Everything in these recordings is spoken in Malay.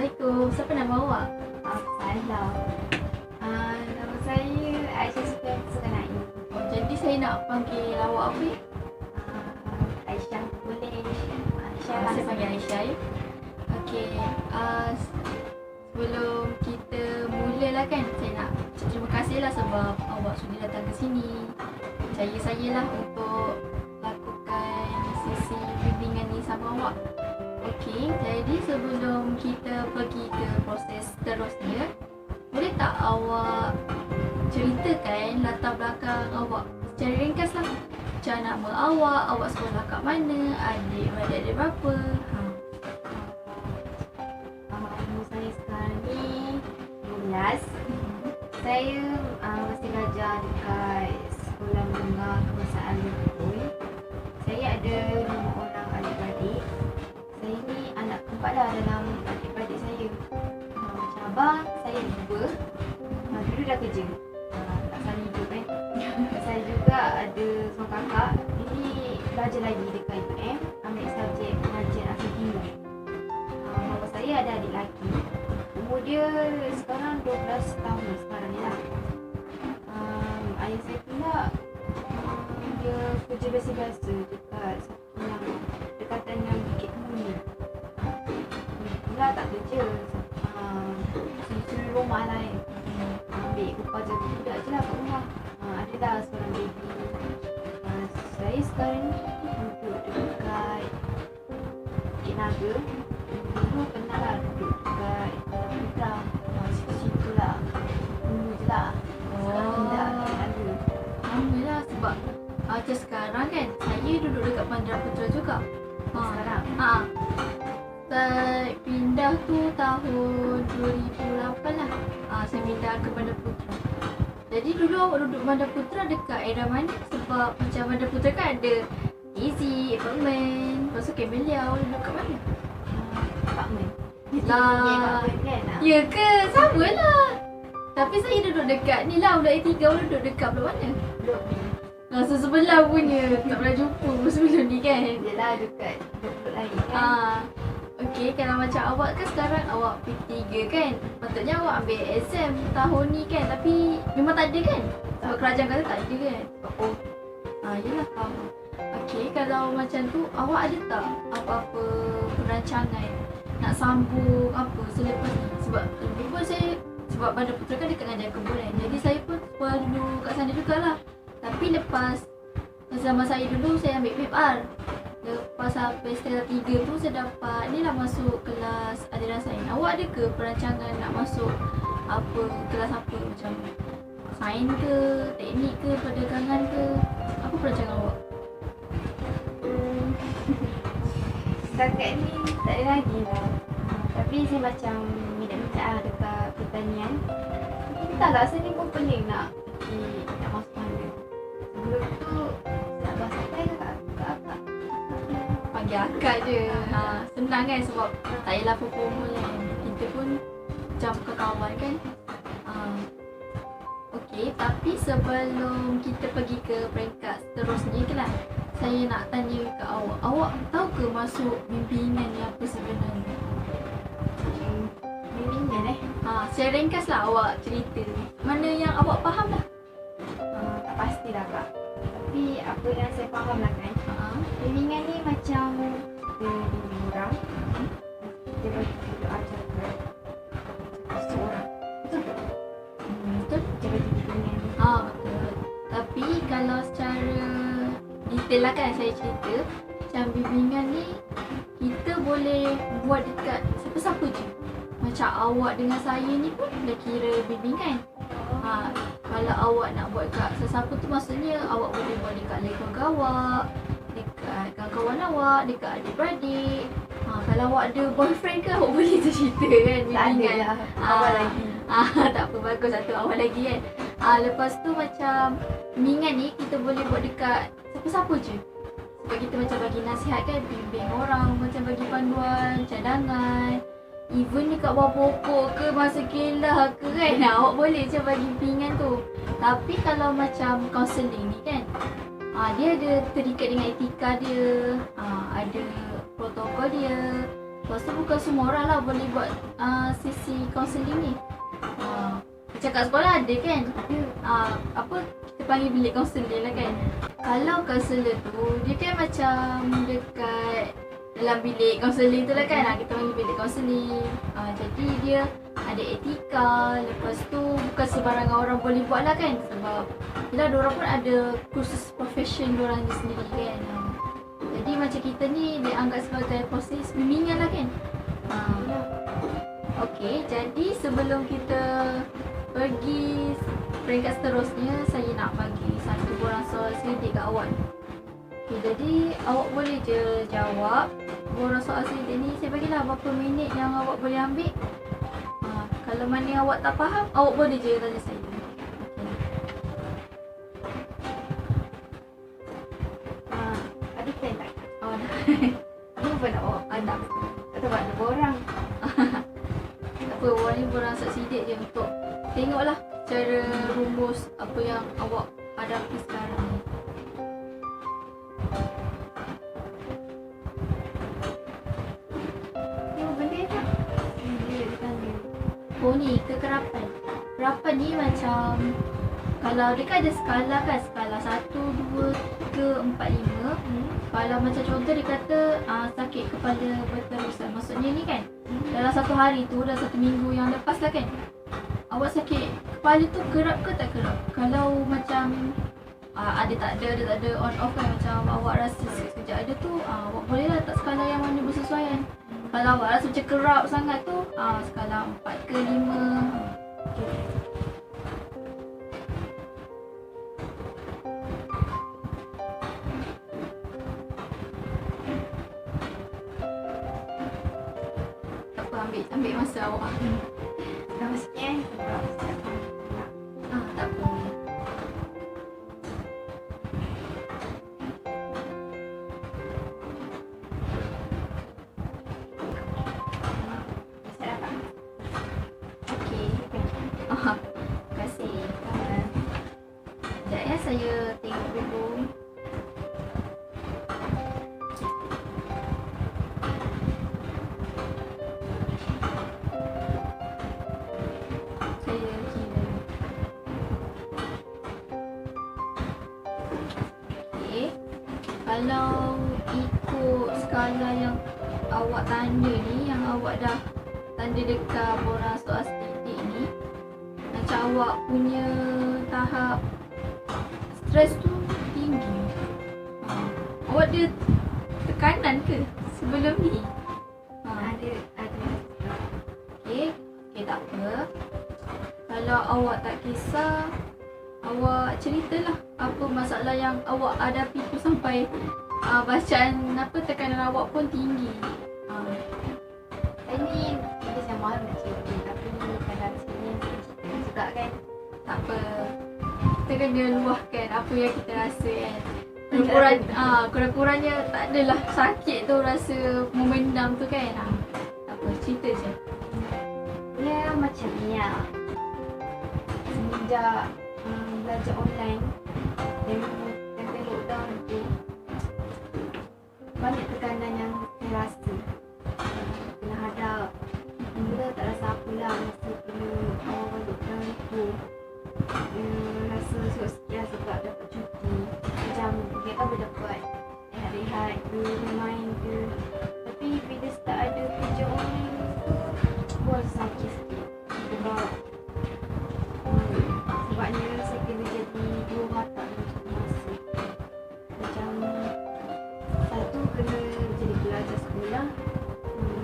Assalamualaikum. Siapa nama awak? Salam. Nama saya Aisyah Spencer Kanai. Jadi saya nak panggil awak apa ya? Aisyah boleh. Aisyah Saya panggil Aisyah ya. Okey. Sebelum kita mulalah kan, saya nak terima kasih lah sebab awak sudah datang ke sini. Percaya saya lah untuk lakukan sesi bimbingan ni sama awak. Okey, jadi sebelum kita pergi ke proses terusnya, boleh tak awak ceritakan latar belakang awak secara ringkas lah. Macam nama awak sekolah kat mana, adik-beradik ada berapa. Umur saya sekarang ni 12. Saya masih belajar dekat Sekolah Menengah Kebangsaan Lutut. Saya ada 5 orang adik-beradik. Saya ni anak keempat lah dalam adik-beradik saya. Macam abang, saya 2. Dulu dah kerja. Tak salah hidup kan. Saya juga ada seorang kakak. Ini belajar lagi dekat UM, ambil subjek pengajian asal Timur. Bapa saya ada adik lelaki. Umur dia sekarang 12 tahun sekarang ni lah. Ayah saya pula dia kerja biasa-biasa dekat satu yang dekatan dengan Bukit Muni. Pula tak kerja. Suri rumah lah kan. Ambil upah jaga budak je lah kat rumah. Adalah seorang baby. Saya sekarang ni duduk dekat Bukit Naga. Dulu pernah lah duduk dekat Putra. Situ-situ lah. Dulu je lah. Sekarang pindah Bukit Naga. Alhamdulillah sebab macam sekarang kan, saya duduk dekat Bandar Putra juga. Sekarang? Saya pindah tu tahun 2008 lah. Saya pindah ke Bandar Putra. Jadi dulu awak duduk Bandar Putra dekat area mana? Sebab macam Bandar Putra kan ada Easy, Apartment. Lepas tu Camellia, awak duduk kat mana? Apartment. Lah. Ya ke? Sama lah. Tapi saya duduk dekat ni lah, Blok A3. Awak duduk dekat blok mana? Blok B. Rasa sebelah punya. Tak pernah jumpa pun sebelum ni kan? Yelah dekat blok lain kan. Okey, kalau macam awak kan sekarang awak P3 kan? Patutnya awak ambil exam tahun ni kan? Tapi memang tak ada kan? Sebab kerajaan kata tak ada kan? Yelah faham. Okey, kalau macam tu awak ada tak apa-apa perancangan nak sambung apa selepas ni? Sebab dulu pun saya, sebab Bandar Putra kan dekat dengan Jangkabul kan? Jadi saya pun sekolah dulu kat sana jugalah. Tapi lepas zaman saya dulu saya ambil PMR. Lepas sampai setengah 3 tu saya dapat ni lah masuk kelas aliran sains. Awak ada ke perancangan nak masuk apa kelas apa macam sains ke, teknik ke, perdagangan ke? Apa perancangan awak? Setakat ni tak ada lagi lah. Tapi saya macam minat-minat lah dekat pertanian. Tak lah, saya ni pun pening nak masuk mana. Sebelum tu nak bahas apa ke kakak? Panggil akak je. Senang kan sebab tak payahlah formal kan. Kita pun macam kawan kan. Okey, tapi sebelum kita pergi ke peringkat seterusnya ke lah, saya nak tanya ke awak. Awak tahu ke masuk bimbingan ni apa sebenarnya? Bimbingan Secara ringkas lah awak cerita. Mana yang awak faham lah. tak pastilah kak. Tapi apa yang saya faham lah kan. Bimbingan ni macam kita bimbing orang. Kita bagi duduk ajar seorang. Betul tak? Betul? Kita bagi bimbingan ni. Betul. Tapi kalau secara detail lah kan saya cerita, macam bimbingan ni kita boleh buat dekat siapa-siapa je. Macam awak dengan saya ni pun dah kira bimbingan. Kalau awak nak buat kat sesiapa tu maksudnya awak boleh buat dekat keluarga awak, dekat kawan-kawan awak, dekat adik-beradik. Kalau awak ada boyfriend ke awak boleh cerita kan bimbingan. Tak ada lah. Awal lagi. Tak apa, bagus satu awal lagi kan. Lepas tu macam bimbingan ni kita boleh buat dekat siapa-siapa je. Sebab kita macam bagi nasihat kan, bimbing orang, macam bagi panduan, cadangan. Even dekat bawah pokok ke, masa kelah ke kan, awak boleh macam bagi bimbingan tu. Tapi kalau macam counselling ni kan, dia ada terikat dengan etika dia, ada protokol dia. Lepas tu bukan semua orang lah boleh buat sesi kaunseling ni. Macam kat sekolah ada kan? Apa kita panggil bilik kaunseling lah kan? Kalau kaunselor tu dia kan macam dekat dalam bilik kaunseling tu lah kan? Kita panggil bilik kaunseling. Jadi dia ada etika. Lepas tu bukan sembarangan orang boleh buat lah kan? Sebab yelah diorang pun ada kursus profession diorang sendiri kan? Jadi macam kita ni dianggap sebagai proses bimbingan lah kan? Okey, jadi sebelum kita pergi peringkat seterusnya, saya nak bagi satu borang soal sedikit kat awak. Okey, jadi awak boleh je jawab borang soal sedikit ni. Saya bagilah berapa minit yang awak boleh ambil. Kalau mana yang awak tak faham, awak boleh je tanya saya. Ada plan tak? Dah. Apa pun nak bawa? Tak. Tak tahu ada borang. Tak apa, awak ni borang sidik je untuk tengoklah cara rumus apa yang awak hadapi sekarang ni. Tengok benda tak? Dia tanya. Oh ni, kekerapan. Kekerapan ni macam kalau dia kan ada skala kan, skala 1, 2, 3, 4, 5. Kalau macam contoh dia kata sakit kepala berterusan. Maksudnya ni kan, dalam satu hari tu, dalam satu minggu yang lepas lah kan, awak sakit kepala tu kerap ke tak kerap? Kalau macam ada tak ada on off kan, macam awak rasa sekejap ada tu, awak boleh lah letak skala yang mana bersesuaian. Kalau awak rasa macam kerap sangat tu, skala 4 ke 5. Tak apa, ambil masa awak. Dah maksudnya Tak apa. saya dapat. Okey. Terima kasih. Sekejap ya, saya tengok dulu. Saya kira. Okey. Kalau ikut skala yang awak tanda ni, yang awak dah tanda dekat borang soal statistik ni, macam awak punya tahap stres tu tinggi. Awak ada tekanan ke sebelum ni? Ada. Okey, tak apa. Kalau awak tak kisah, awak ceritalah apa masalah yang awak hadapi tu sampai bacaan tekanan awak pun tinggi. Ini kita sama nak cerita, tapi kadang sini cerita juga kan. Tak apa. Kita kena luahkan apa yang kita rasa kan. Kurang-kurangnya tak adalah sakit tu rasa memendam tu kan. Tak apa, cerita je. Ya macam ni lah. Semenjak belajar online dan lockdown tu, banyak tekanan yang saya rasa. Kena hadap. Mula tak rasa apalah masa kena awal lockdown tu. Rasa sikit sebab dapat cuti. Macam dia kan boleh dapat rehat ke, main ke. Tapi bila start ada kerja online tu, buat sakit sikit. Sebabnya saya kena jadi dua watak macam masa. Macam satu kena jadi pelajar sekolah,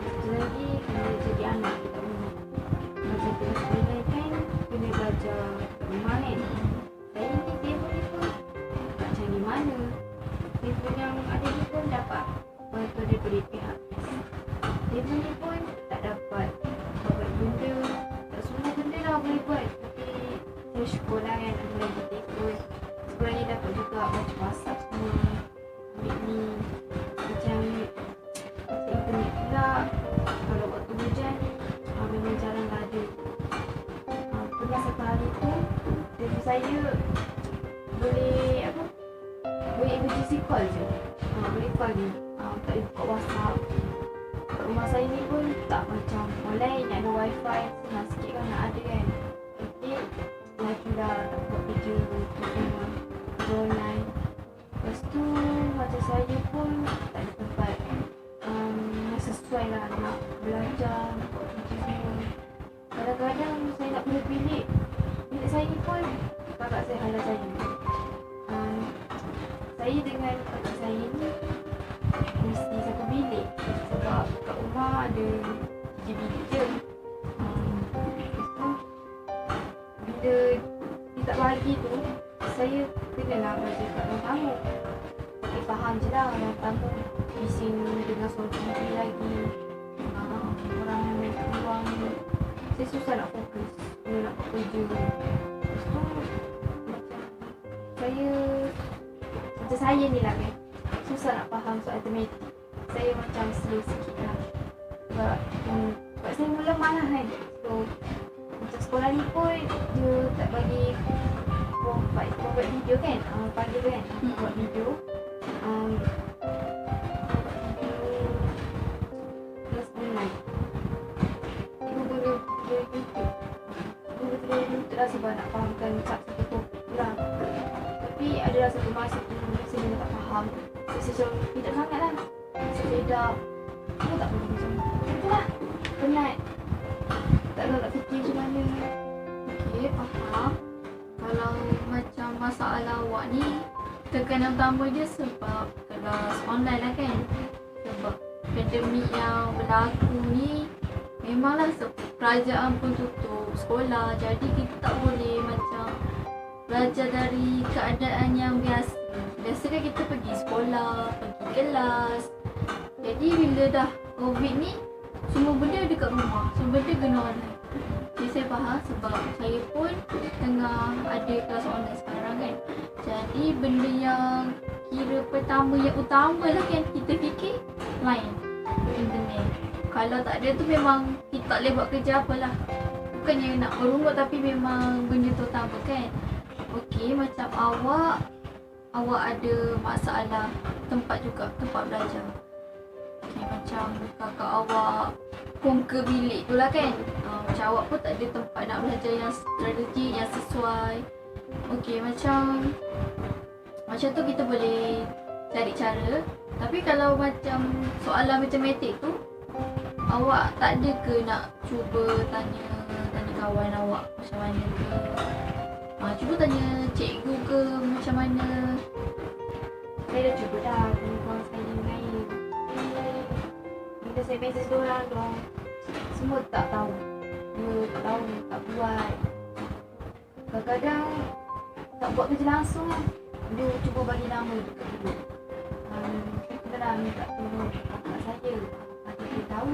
satu lagi kena jadi anak kat rumah. Macam kena sekolah kan, kena belajar kat rumah kan. Saya ni telefon ni pun tak canggih mana. Telefon yang ada ni pun dapat bantuan daripada pihak. Telefon ni pun tak dapat buat benda, tak semua benda lah boleh buat. Tapi saya syukur lah kan ada lagi telefon. Sekolah ni dapat juga baca WhatsApp semua. Ambil ni macam internet pula. Kalau waktu hujan memang jarang tak ada. Pernah satu hari tu telefon saya boleh boleh emergency call je. Boleh call ni. Tak boleh buka WhatsApp. rumah saya ni pun tak macam online yang ada wifi, senang sikit kan nak ada kan. Okey, laju dah tak buat kerja online. Lepas tu macam saya pun tak ada tempat yang sesuai lah nak belajar, nak buat kerja semua. Kadang-kadang saya nak pilih bilik saya ni pun kakak saya halau saya. Saya dengan kakak saya ni mesti satu bilik sebab kat rumah ada 3 bilik je. Lepas tu bila dia tak bagi tu, saya kenalah belajar kat ruang tamu. Saya faham je lah ruang tamu bising dengan suara TV lagi, orang main kat ruang ni. Saya susah nak fokus bila nak buat kerja. Lepas tu macam saya ni lah kan, susah nak faham soal matematik. Saya macam slow sikit lah sebab saya mula malah kan. So macam sekolah ni pun dia tak bagi buat video kan, panggil kan buat video. Plus online ibu guna YouTube. Ibu guna YouTube lah sebab nak fahamkan satu topik lah. Tapi ada satu masa tu saya tak faham. Saya macam tidak sangat lah. Saya sedap. Saya tak boleh macam itulah. Penat. Tak tahu nak fikir macam mana. Okey, faham. Kalau macam masalah awak ni, tekanan utama dia sebab kelas online lah kan. Sebab pandemik yang berlaku ni, memanglah kerajaan pun tutup sekolah. Jadi kita tak boleh macam belajar dari keadaan yang biasa. Biasa kan kita pergi sekolah, pergi kelas. Jadi bila dah COVID ni, semua benda dekat rumah, semua benda kena online. Jadi saya faham sebab saya pun tengah ada kelas online sekarang kan. Jadi benda yang kira pertama, yang utama lah kan kita fikir line, internet. Kalau tak ada tu memang kita tak boleh buat kerja apalah. Bukannya nak merungut tapi memang benda tu utama kan. Okey, macam awak ada masalah tempat juga, tempat belajar. Okey, macam kakak awak home ke bilik tu lah kan. Macam awak pun tak ada tempat nak belajar yang strategi, yang sesuai. Okey, macam tu kita boleh cari cara. Tapi kalau macam soalan matematik tu, awak tak ada ke nak cuba tanya kawan awak macam mana ke? Cuba tanya cikgu ke macam mana? Saya dah cuba dah dengan kawan saya yang lain. Bila saya mesej diorang, semua tak tahu. Dia tak tahu, tak buat. Kadang-kadang tak buat kerja langsung kan. Dia cuba bagi nama dekat dulu. Kita dah minta tolong kakak saya. Kakak dia tahu,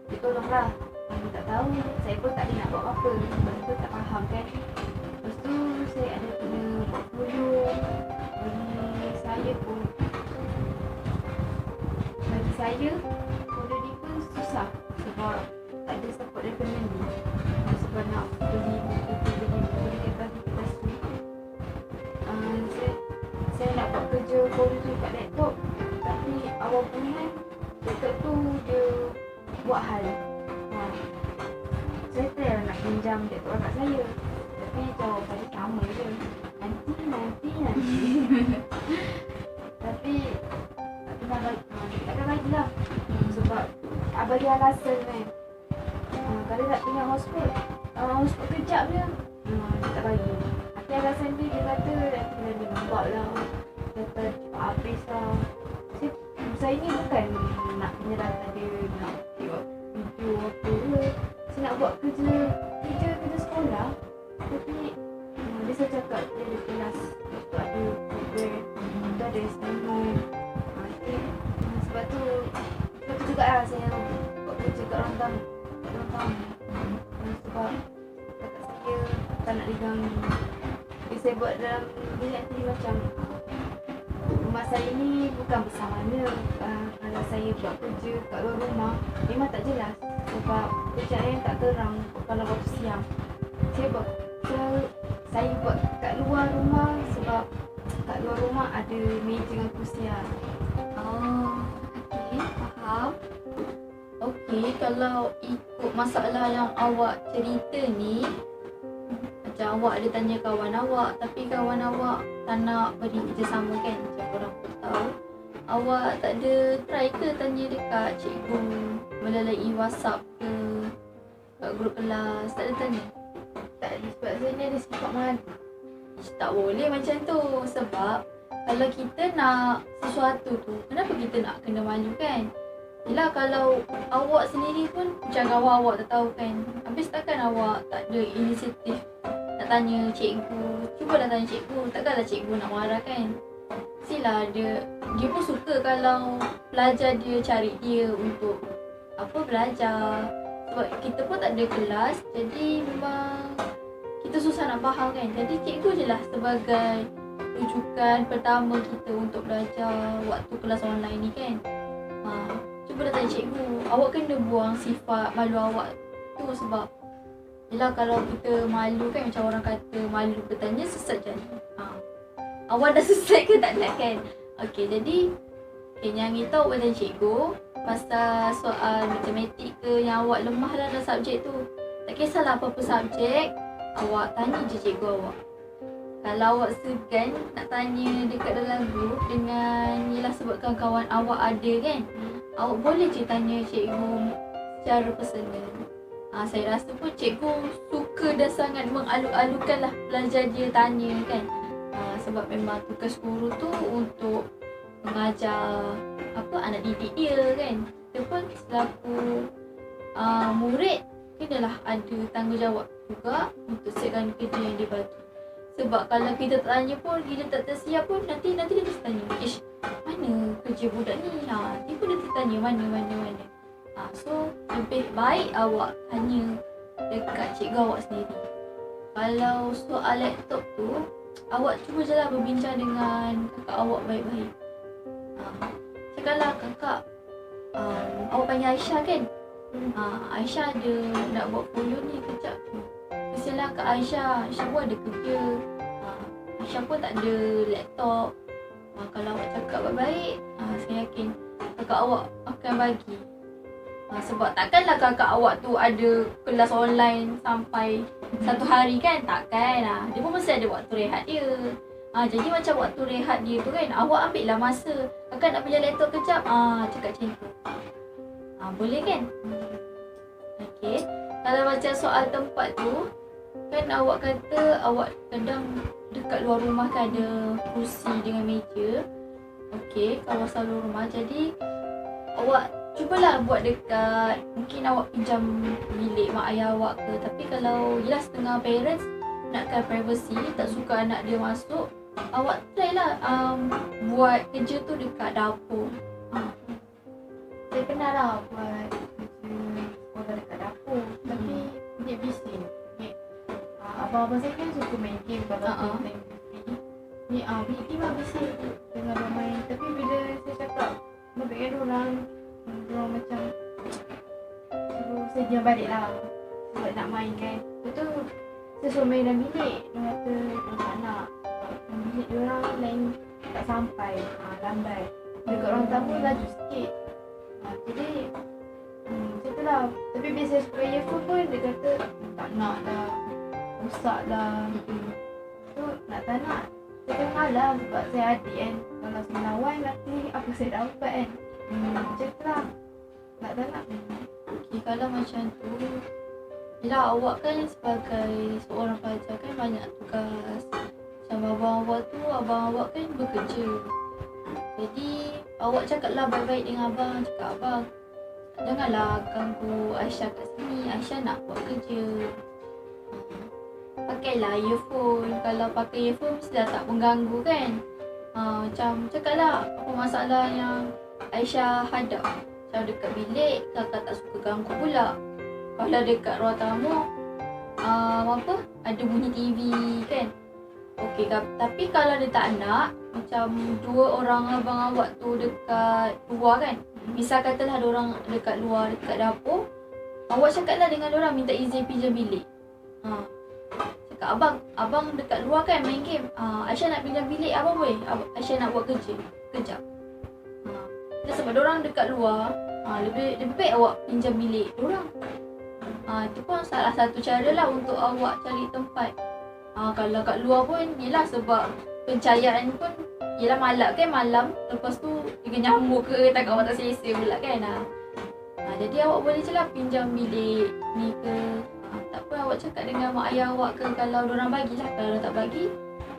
dia tolonglah. Dia tak tahu, saya pun tak ada nak buat apa. Sebab tu tak faham kan. Lepas tu saya ada kena portfolio. Bagi saya portfolio ni pun susah sebab tak ada support daripada ni. Sebab nak beli aktivitas tu. Saya nak buat kerja portfolio tu kat laptop. Tapi awal bulan laptop tu dia buat hal. Saya try nak pinjam laptop kakak saya. Tapi jawapan dia sama je. Nanti. Tapi tak pernah bagi. Takkan bagilah. Sebab bagi alasan kan. Kalau nak pinjam hotspot kejap je. Dia tak bagi. Tapi alasan dia kata nanti dia lembab lah. Kata cepat habis lah. Saya ni bukan nak menyerahkan dia nak tengok video apa ke. Saya nak buat kerja sekolah. Tapi dia saya cakap dia ada kelas. Lepas tu ada program. Lepas tu ada assignment. Sebab tu jugalah saya buat kerja kat ruang tamu. Sebab kakak saya tak nak diganggu. Jadi saya buat dalam bilik ni macam rumah saya ni bukan besar mana. Kalau saya buat kerja kat luar rumah memang tak jelas. Sebab pencahayaan tak terang kalau waktu siang. Saya buat kat luar rumah sebab kat luar rumah ada meja dengan kursi lah. Okey, faham. Okey, kalau ikut masalah yang awak cerita ni, macam awak ada tanya kawan awak tapi kawan awak tak nak beri kerjasama kan, macam korang pun tahu. Awak tak ada try ke tanya dekat cikgu melalui WhatsApp ke, kat grup kelas, tak ada tanya? Tak ada, sebab saya ni ada sifat malu. Tak boleh macam tu. Sebab kalau kita nak sesuatu tu, kenapa kita nak kena malu kan? Yelah, kalau awak sendiri pun macam kawan awak tak tahu kan, habis takkan awak tak ada inisiatif nak tanya cikgu. Cubalah tanya cikgu, takkanlah cikgu nak marah kan? Mestilah dia pun suka kalau pelajar dia cari dia untuk apa, belajar. Sebab kita pun tak ada kelas, jadi memang kita susah nak faham kan. Jadi cikgu je lah sebagai rujukan pertama kita untuk belajar waktu kelas online ni kan. Cuba dah tanya cikgu, awak kena buang sifat malu awak tu. Sebab yelah, kalau kita malu kan, macam orang kata malu bertanya sesat jadi. Awak dah sesat ke tak nak kan? Okey, jadi yang kita awak tanya cikgu pasal soal matematik ke yang awak lemah lah dalam subjek tu. Tak kisahlah apa-apa subjek, awak tanya je cikgu awak. Kalau awak segan nak tanya dekat dalam grup dengan yelah sebabkan kawan awak ada kan, awak boleh je tanya cikgu secara personal. Saya rasa pun cikgu suka dah sangat mengalu-alukan lah pelajar dia tanya kan. Sebab memang tugas guru tu untuk mengajar apa, anak didik dia kan. Kita pun selaku murid kenalah ada tanggungjawab juga untuk siapkan kerja yang dia bagi. Sebab kalau kita tak tanya pun, kita tak tersiap pun, nanti dia terus tanya, mana kerja budak ni? Nanti pun dia tertanya mana. So lebih baik awak tanya dekat cikgu awak sendiri. Kalau soal laptop tu, awak cuba je lah berbincang dengan kakak awak baik-baik. Cakaplah, kakak, awak panggil Aisyah kan? Aisyah ada nak buat folio ni kejap. Kesianlah Kak Aisyah pun ada kerja. Aisyah pun tak ada laptop. Kalau awak cakap baik-baik, saya yakin kakak awak akan bagi. Sebab takkanlah kakak awak tu ada kelas online sampai satu hari kan? Takkan. Dia pun mesti ada waktu rehat dia. Jadi macam waktu rehat dia tu kan, awak ambil lah masa. Kakak nak pinjam laptop kejap, cakap macam tu. Boleh kan? Okey. Kalau macam soal tempat tu, kan awak kata awak kadang dekat luar rumah kan ada kursi dengan meja. Okey, kawasan luar rumah. Jadi awak cubalah buat dekat, mungkin awak pinjam bilik mak ayah awak ke. Tapi kalau yelah setengah parents nakkan privacy, tak suka anak dia masuk, awak try lah buat kerja tu dekat dapur. Saya pernah lah buat kerja sekolah dekat dapur. Tapi dia bising. Abang-abang saya kan suka main game kalau time free. Ni bilik bising dengan orang main. Tapi bila saya cakap lebih kan orang macam suruh saya diam balik lah sebab nak main kan. Betul, saya suruh main dalam bilik. Dia kata dia tak nak, bilik dia orang lain tak sampai, lambat. Dekat orang tamu laju sikit. Jadi macam tu lah. Tapi bila saya suka earphone pun dia kata tak nak lah, rosak lah. So nak tak nak, saya kan malah sebab saya adik kan. Kalau saya lawan nanti apa saya dapat kan. Macam tu lah. Tak nak. Okay, kalau macam tu, yelah awak kan sebagai seorang pelajar kan banyak tugas. Macam abang awak kan bekerja. Jadi awak cakaplah baik-baik dengan abang. Cakap, abang, janganlah ganggu Aisyah kat sini. Aisyah nak buat kerja. Pakailah earphone. Kalau pakai earphone mestilah tak mengganggu kan. Macam cakaplah apa masalah yang Aisyah hadap. Macam dekat bilik, kakak tak suka ganggu pula. Kalau dekat ruang tamu, ada bunyi TV kan. Okey, tapi kalau dia tak nak, macam dua orang abang awak tu dekat luar kan. Misal katalah ada orang dekat luar, dekat dapur. Awak cakaplah dengan orang minta izin pinjam bilik. Cakap, abang dekat luar kan main game. Aisyah nak pinjam bilik, abang boleh? Aisyah nak buat kerja. Kejap. Sebab diorang dekat luar, Lebih baik awak pinjam bilik diorang. Itu pun salah satu cara lah untuk awak cari tempat. Kalau kat luar pun yelah sebab pencahayaan pun yelah malap kan, malam lepas tu dia nyamuk ke takut awak tak selesa pula kan. Jadi awak boleh je lah pinjam bilik ni ke. Tak apa, awak cakap dengan mak ayah awak ke, kalau diorang bagilah. Kalau tak bagi,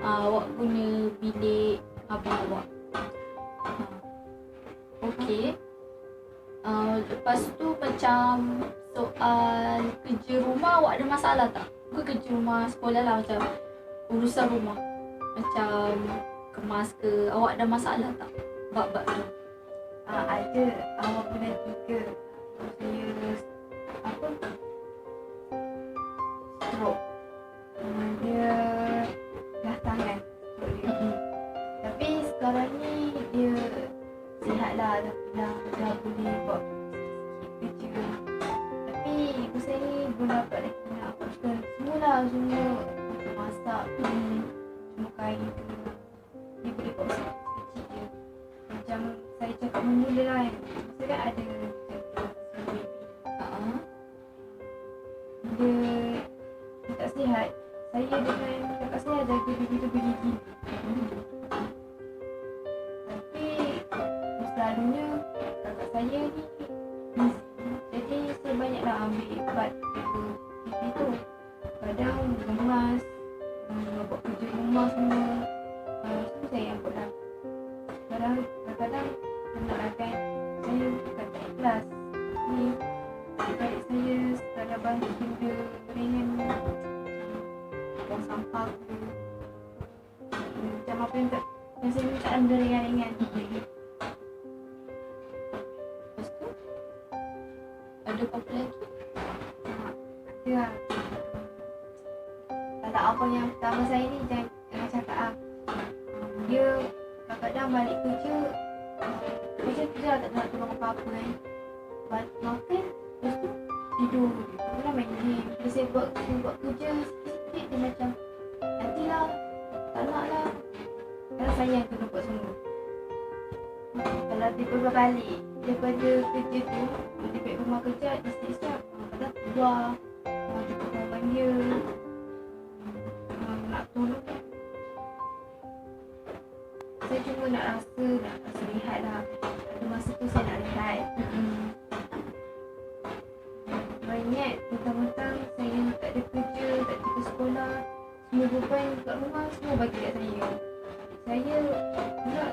awak guna bilik abang awak. Okey. Lepas tu macam soal kerja rumah, awak ada masalah tak? Bukan kerja rumah sekolah lah, macam urusan rumah. Macam kemas ke, awak ada masalah tak? Bab-bab tu. Ada. Awak pernah 3. Saya apa? Stroke. Dia belah tangan. Tapi sekarang ni dia sihat lah, dah boleh buat sikit kerja. Tapi ibu saya ni belum dapat lagi nak buatkan semua macam masak tu, semua kain tu. Dia boleh buat sikit je. Macam saya cakap mula lah kan, saya kan ada baby. Dia tak sihat. Saya dengan kakak saya jaga baby tu bergigi. Tapi selalunya kakak saya ni busy. Jadi saya banyaklah ambil part jaga baby tu. Kadang gemas, buat kerja rumah semua, semua saya yang buat lah. Kadang-kadang nak akan saya bukan tak ikhlas. Ni adik-adik saya sekadar bantu benda ringan, buang sampah ke, macam apa yang saya minta benda ringan-ringan. Lepas tu ada apa lagi? Ada lah. Kalau abang yang pertama saya ni jangan cakap lah. Dia kadang-kadang balik kerja lah, tak nak tolong apa-apa kan. Makan, lepas tu tidur. Kadang main game. Bila saya buat kerja sikit-sikit, dia macam nantilah, tak nak lah. Kadang saya yang kena buat semua. Kalau tiba-tiba balik daripada kerja tu, dia balik rumah kerja, dia siap-siap. Kadang keluar, jumpa kawan dia, nak tolong. Saya cuma nak rasa rehat lah. Ada masa tu saya nak rehat. Ingat mentang-mentang saya tak ada kerja, tak ada sekolah, semua beban kat rumah semua bagi kat saya. Saya pula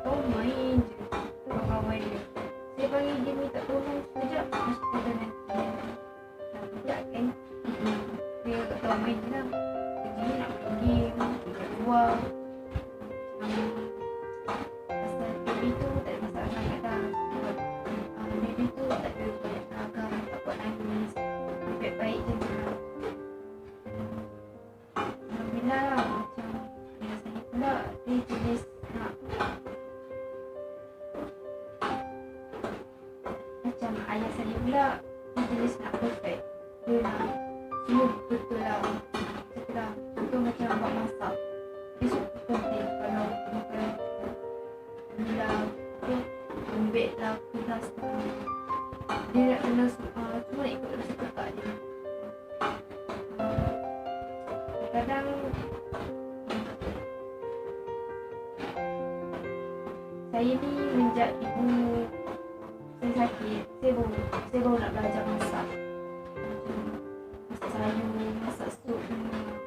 tahu main je kawan-kawan dia. Saya panggil dia minta tolong sekejap, masuk pada nanti. Nak sekejap kan. Dia tak tahu main je lah. Kerjanya nak main game, kat luar. Pasal baby tu tak ada masalah sangat dah. Sebab baby tu tak ada banyak seragam, tak buat nangis. Baik-baik je lah. Alhamdulillah lah. Macam ayah saya pula, dia jenis nak, macam ayah saya pula, dia jenis nak perfect. Dia nak semua betul lah. Cakap contoh macam buat masak, dia suka penting kalau makan gula apa, lembek lah, pedas lah. Dia nak kena semua nak ikut rasa kakak dia. Kadang saya ni menjak ibu saya sakit, saya baru nak belajar masak. Masak sayur, masak sup,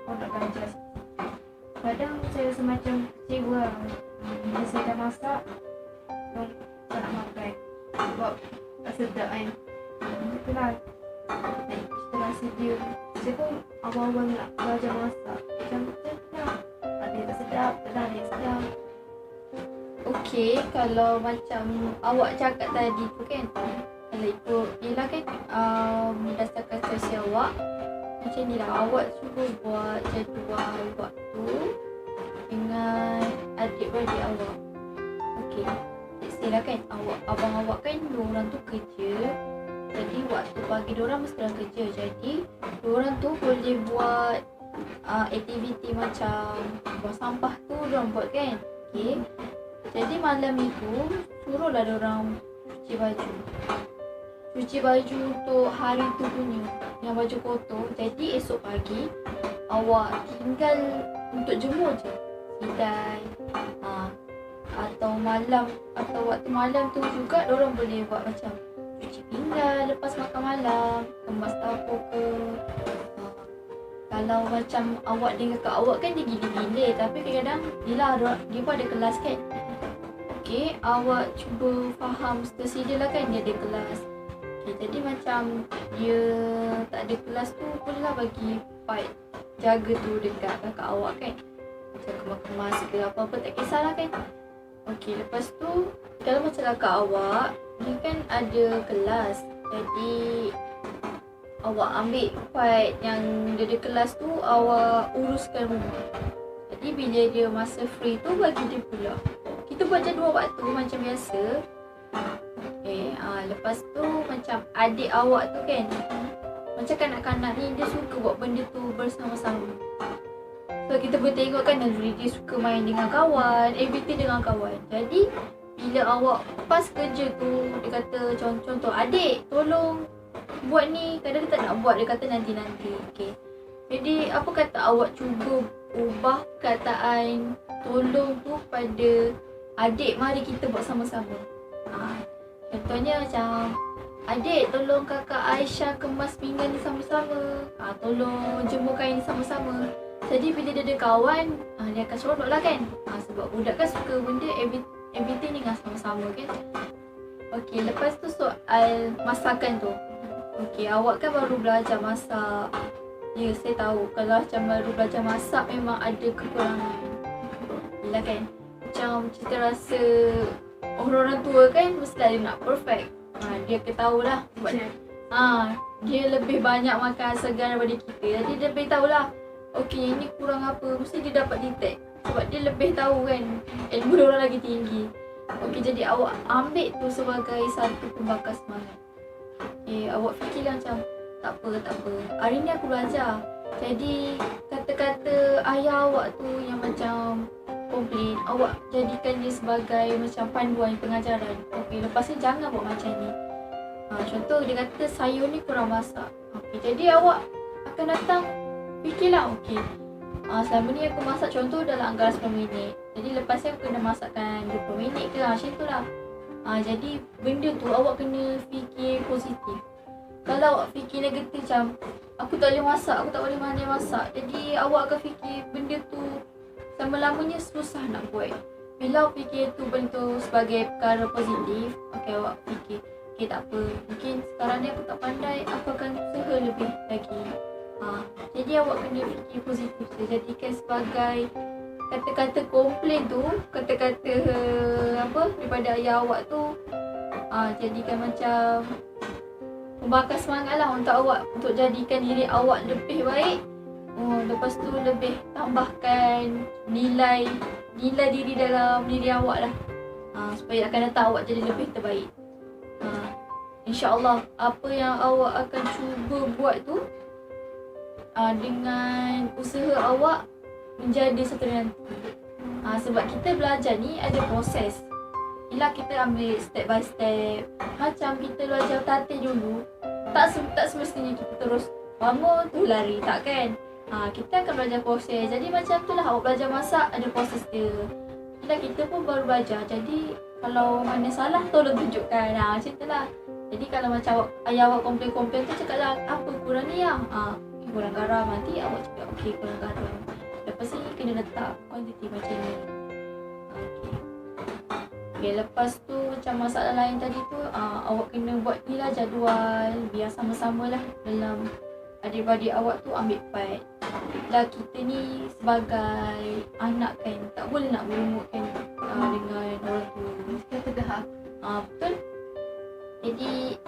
baru nak belajar. Kadang saya rasa macam kecewa bila saya dah masak, saya nak makan sebab tak sedap kan. Itulah nak ikut cita rasa dia. Saya pun awal-awal nak belajar masak, macam lah, ada yang tak sedap, ada yang sedap. Okey, kalau macam awak cakap tadi tu kan, kalau ikut yelah kan, berdasarkan situasi awak, macam ni lah, awak cuba buat jadual waktu dengan adik-beradik awak. Okey, let's say lah kan, abang awak kan diorang tu kerja, jadi waktu pagi diorang mesti orang kerja, jadi diorang tu boleh buat aktiviti macam buang sampah tu diorang buat kan. Okey, jadi malam itu suruhlah diorang cuci baju. cuci baju untuk hari tu punya, yang baju kotor. Jadi esok pagi awak tinggal untuk jemur je. Sidai. Atau malam, atau waktu malam tu juga dorang boleh buat macam cuci pinggan lepas makan malam, kemas dapur ke. Kalau macam awak dengan kakak awak kan dia gila-gila, tapi kadang-kadang dia pun ada kelas kan. Okay, awak cuba faham situasi dia lah kan, dia ada kelas. Okay, jadi macam dia tak ada kelas tu, bolehlah bagi part jaga tu dekat kakak awak kan. Macam kemas-kemas ke apa-apa, tak kisahlah kan. Okay, lepas tu kalau macam kakak awak, dia kan ada kelas. Jadi awak ambil part yang dia ada kelas tu, awak uruskan rumah. Jadi bila dia masa free tu, bagi dia pula. Kita buat jadual waktu macam biasa. Okay, lepas tu macam adik awak tu kan, macam kanak-kanak ni dia suka buat benda tu bersama-sama. So kita boleh tengok kan Nazri dia suka main dengan kawan, aktiviti dengan kawan. Jadi bila awak pas kerja tu, dia kata contoh adik tolong buat ni, kadang dia tak nak buat, dia kata nanti-nanti. Okay, jadi apa kata awak cuba ubah kataan tolong tu pada adik, mari kita buat sama-sama. Contohnya macam adik tolong kakak Aisyah kemas pinggan ni sama-sama, tolong jemur kain ni sama-sama. Jadi bila dia ada kawan, dia akan seronok lah kan. Sebab budak kan suka benda everything ni dengan sama-sama kan. Okay, lepas tu soal masakan tu. Okay, awak kan baru belajar masak. Ya, saya tahu kalau macam baru belajar masak memang ada kekurangan. Yelah kan, macam cita rasa orang-orang tua kan mestilah dia nak perfect. Dia ketahulah sebab dia lebih banyak makan segar daripada kita. Jadi dia beritahu lah, okey ini kurang apa, mesti dia dapat detect. Sebab dia lebih tahu kan, ilmu dia orang lagi tinggi. Okey, jadi awak ambil tu sebagai satu pembakar semangat. Awak fikirlah macam tak apa, hari ni aku belajar. Jadi kata-kata ayah awak tu yang macam komplain, awak jadikan dia sebagai macam panduan pengajaran. Okey, lepas ni jangan buat macam ni. Contoh dia kata sayur ni kurang masak. Okey, jadi awak akan datang fikirlah, okey, selama ni aku masak contoh dalam anggaran 10 minit. Jadi lepas ni aku kena masakkan 20 minit ke, macam tu lah. Jadi benda tu awak kena fikir positif. Kalau awak fikir negatif macam aku tak boleh masak, aku tak boleh pandai masak, jadi awak akan fikir benda tu lama-lamanya susah nak buat. Bila awak fikir tu benda tu sebagai perkara positif, okey, awak fikir okey tak apa, mungkin sekarang ni aku tak pandai, aku akan usaha lebih lagi. Jadi awak kena fikir positif je. Jadikan sebagai kata-kata komplain tu, kata-kata apa daripada ayah awak tu, jadikan macam membakar semangat lah untuk awak, untuk jadikan diri awak lebih baik. Lepas tu lebih tambahkan nilai diri dalam diri awak lah, supaya akan datang awak jadi lebih terbaik. InsyaAllah apa yang awak akan cuba buat tu, dengan usaha awak menjadi satu nanti. Sebab kita belajar ni ada proses. Yelah, kita ambil step by step. Macam kita belajar tatih dulu, tak semestinya kita terus bangun tu lari, tak kan. Kita akan belajar proses. Jadi macam tu lah awak belajar masak, ada proses dia. Yelah, kita pun baru belajar. Jadi kalau mana salah tolong tunjukkan. Macam tu lah. Jadi kalau macam ayah awak komplain-komplain tu, cakap lah apa kurang ni yang kurang garam. Nanti awak cakap okey kurang garam. Lepas ni kena letak kuantiti macam ni. Okay, lepas tu macam masalah lain tadi tu, awak kena buat ni lah jadual, biar sama-sama lah dalam adik-beradik awak tu ambil part. Dah kita ni sebagai anak kan, tak boleh nak berumur kan dengan orang tua. Mesti tegak. Betul. Jadi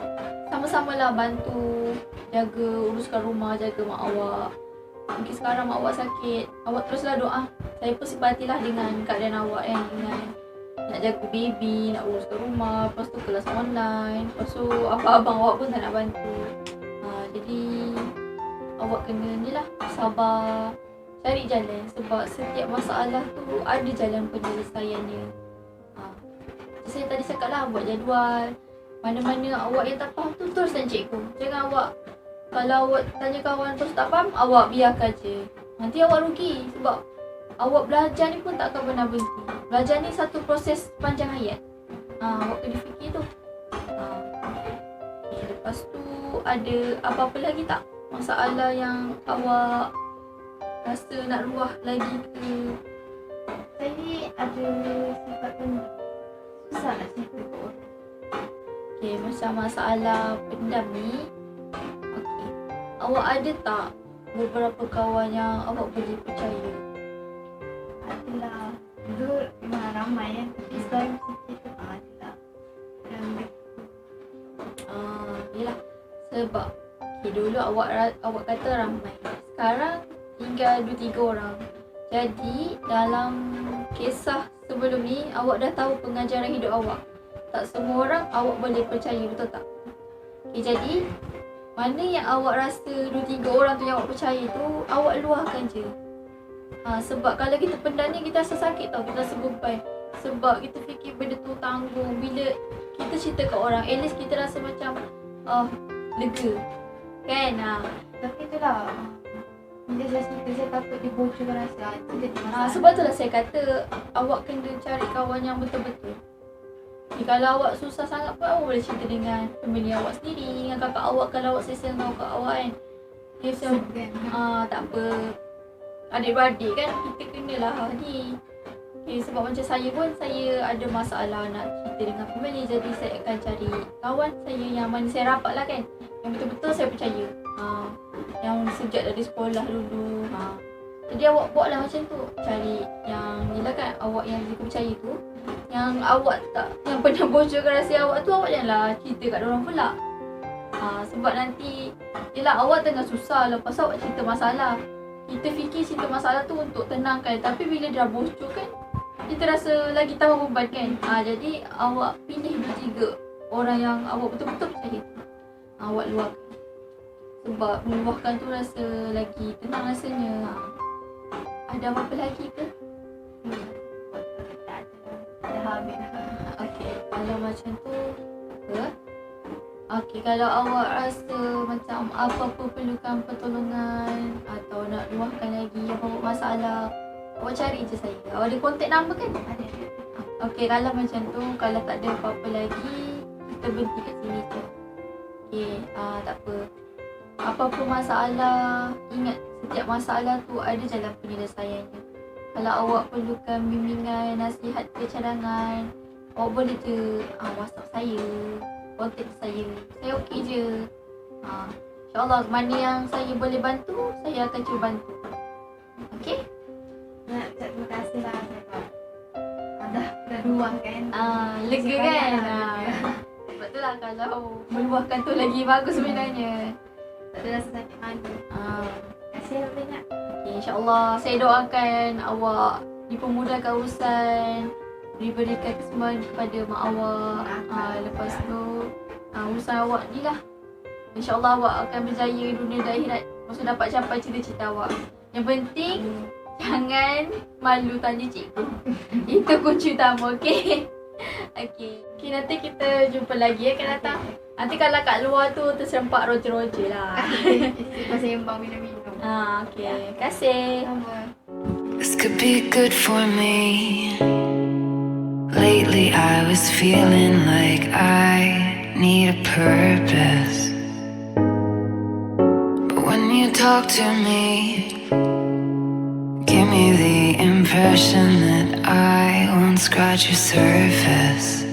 sama-sama lah bantu jaga, uruskan rumah, jaga mak awak. Mungkin sekarang mak awak sakit, awak teruslah doa. Saya pun simpatilah dengan keadaan awak kan, dengan nak jaga baby, nak uruskan rumah, lepas tu kelas online, lepas tu abang-abang awak pun tak nak bantu. Jadi awak kena ni lah, sabar, cari jalan. Sebab setiap masalah tu ada jalan penyelesaiannya. Saya tadi cakap lah buat jadual, Mana-mana awak yang tak faham tu teruskan cikgu. Jangan awak, kalau awak tanya kawan terus tak faham, awak biarkan je. Nanti awak rugi sebab awak belajar ni pun tak akan pernah berhenti. Belajar ni satu proses panjang hayat. Awak kena fikir tu. Okay, lepas tu ada apa-apa lagi tak? Masalah yang awak rasa nak luah lagi ke? Saya ada sifat pendam. Susah nak cerita ke orang. Okay, macam masalah pendam ni. Okay, awak ada tak beberapa kawan yang awak boleh percaya? Adalah. Dulu memang ramai kan. Tapi sekarang sikit tu adalah. Yelah. Sebab dulu awak kata ramai. Sekarang tinggal 2-3 orang. Jadi dalam kisah sebelum ni awak dah tahu pengajaran hidup awak. Tak semua orang awak boleh percaya, betul tak? Okay, jadi mana yang awak rasa 2-3 orang tu yang awak percaya tu, awak luahkan je. Sebab kalau kita pendam ni kita rasa sakit tau, kita rasa beban. Sebab kita fikir benda tu tanggung. Bila kita cerita kat orang, at least kita rasa macam lega. Kan? Tapi itulah. Bila saya cerita, saya takut dia bocorkan rahsia. Itu jadi masalah. Sebab itulah saya kata awak kena cari kawan yang betul-betul. Kalau awak susah sangat pun, awak boleh cerita dengan family awak sendiri, dengan kakak awak kalau awak session dengan kakak awak kan. Okay, so, tak apa. Adik-beradik kan, kita kenalah ni. Okay, sebab macam saya pun, saya ada masalah nak cerita dengan family. Jadi saya akan cari kawan saya yang mana saya rapat lah kan, yang betul-betul saya percaya. Yang sejak dari sekolah dulu. Jadi awak buatlah macam tu. Cari yang ni lah kan, awak yang saya percaya tu. Yang awak tak, yang pernah bocorkan rahsia awak tu, awak janganlah cerita kat orang pula. Sebab nanti, yelah awak tengah susah, lepas awak cerita masalah. Kita fikir cerita masalah tu untuk tenangkan, tapi bila dah bocor kan, kita rasa lagi tambah beban kan. Jadi awak pilih 2-3 orang yang awak betul-betul percaya. Awak luahkan. Sebab meluahkan tu rasa lagi tenang rasanya. Ada apa-apa lagi ke? Tak ada. Dah habis dah. Okay, kalau macam tu apa? Okay, kalau awak rasa macam apa-apa perlukan pertolongan atau nak luahkan lagi apa-apa masalah, awak cari je saya. Awak ada contact number kan? Ada. Okay, kalau macam tu, kalau tak ada apa-apa lagi, kita berhenti kat sini je. Okay, tak apa. Apa-apa masalah, ingat setiap masalah tu ada jalan penyelesaiannya. Kalau awak perlukan bimbingan, nasihat ke cadangan, awak boleh je WhatsApp saya, kontak saya okey je. InsyaAllah mana yang saya boleh bantu, saya akan cuba bantu. Okey? Nak ucap terima kasih lah sebab dah luahkan. Lega kan? Sebab tu lah kalau meluahkan tu lagi bagus sebenarnya. Tak ada rasa sakit malu. Terima kasih banyak. Okay, InsyaAllah saya doakan awak dipermudahkan urusan, diberikan kesembuhan kepada mak awak. Lepas tu urusan awak ni lah, InsyaAllah awak akan berjaya dunia dan akhirat. Maksud dapat capai cita-cita awak. Yang penting jangan malu tanya cikgu. Itu kunci utama, okey? Okay, nanti kita jumpa lagi akan datang. Nanti kalau kat luar tu terserempak roja-roja lah. Sebab saya sembang minum-minum. Okay, terima kasih. This could be good for me. Lately I was feeling like I need a purpose. But when you talk to me, give me the impression that I won't scratch your surface.